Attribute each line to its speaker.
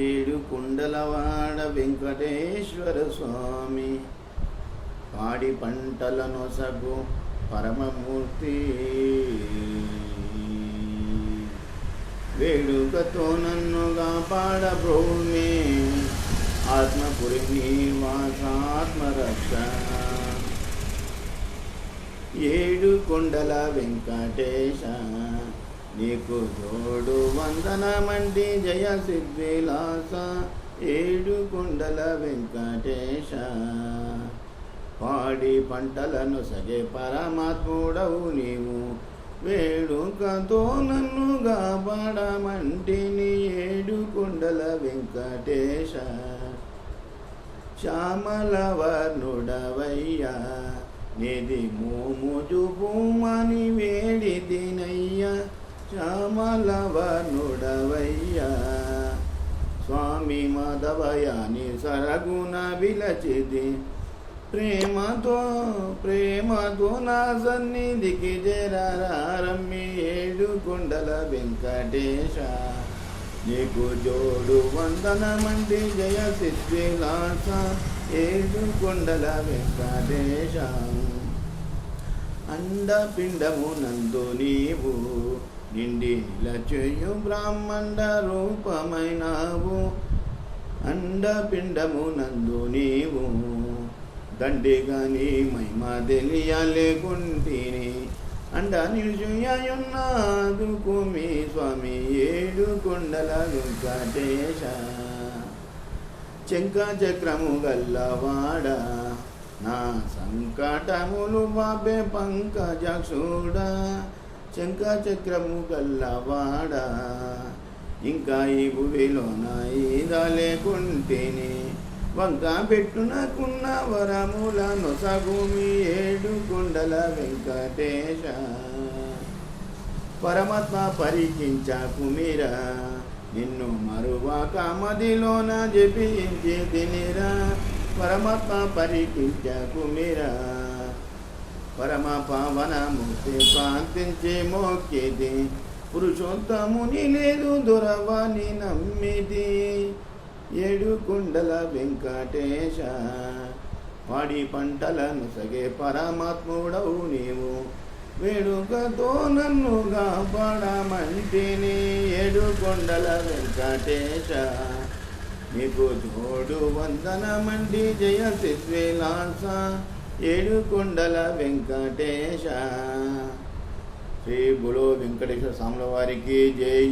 Speaker 1: ఏడు కుండలవాడ వెంకటేశ్వర స్వామి పాడి పంటలను సగు పరమమూర్తి వేడుకతో నన్ను కాపాడ భూమి ఆత్మపురి నివాసాత్మరక్ష ఏడు కొండల వెంకటేశ నీకు జోడు వందనమంటి జయ సిద్ధిలాస ఏడు కొండల వెంకటేశ పాడి పంటలను సగే పరమాత్ముడవు నీవు వేడుకతో నన్ను కాపాడమంటిని ఏడు కొండల వెంకటేశ శ్యామల వర్ణుడవయ్యా నిధి మోము చూపుమని వేడిదినయ్యా శ్యామల వర్ణుడవయ్యా స్వామి మాధవయాని సరగుణ విలచిది ప్రేమతో నా సన్నిధికి జరరమ్మి ఏడు కొండల వెంకటేశ నీకు జోడు వందనమంటి జయ సిద్ధిలాస ఏడు కొండల వెంకటేశ అండపిండము నందు నీవు నిండి నిలచేయు బ్రాహ్మణ రూపమైనావు అండపిండము నందు నీవు దండిగా నీ మహిమ తెలియలేకుంటిని అండ నిలుచున్నాదుకు మీ స్వామి ఏడు కొండల వెంకటేశ చెంక చక్రము గల్లవాడ నా సంకటములు బాబే పంకజాక్షుడ చెంక చక్రము గల్లవాడ ఇంకా ఈ భూమిలోన ఈదాలేకుంటేని వంక పెట్టునకున్న వరములను సగుమి ఏడు కొండల వెంకటేశ పరమాత్మ పరికించ కుమిరా నిన్ను మరువాక మదిలోన జపించి తినిరా పరమాత్మ పరికించ కుమిరా పరమ పావన ముక్తి ప్రాంతించి మోక్కిది పురుషోత్తముని లేదు దొరవని నమ్మిది ఏడు కొండల వెంకటేశ పాడి పంటలను సగే పరమాత్ముడవు నీవు వేడుకతో నన్ను కాపాడమంటిని ఏడు కొండల వెంకటేశ నీకు జోడు వందనమంటి జయ సిద్ధిలాస ఏడు కొండల వెంకటేశ శ్రీ గురు వెంకటేశ్వర స్వాముల వారికి జై.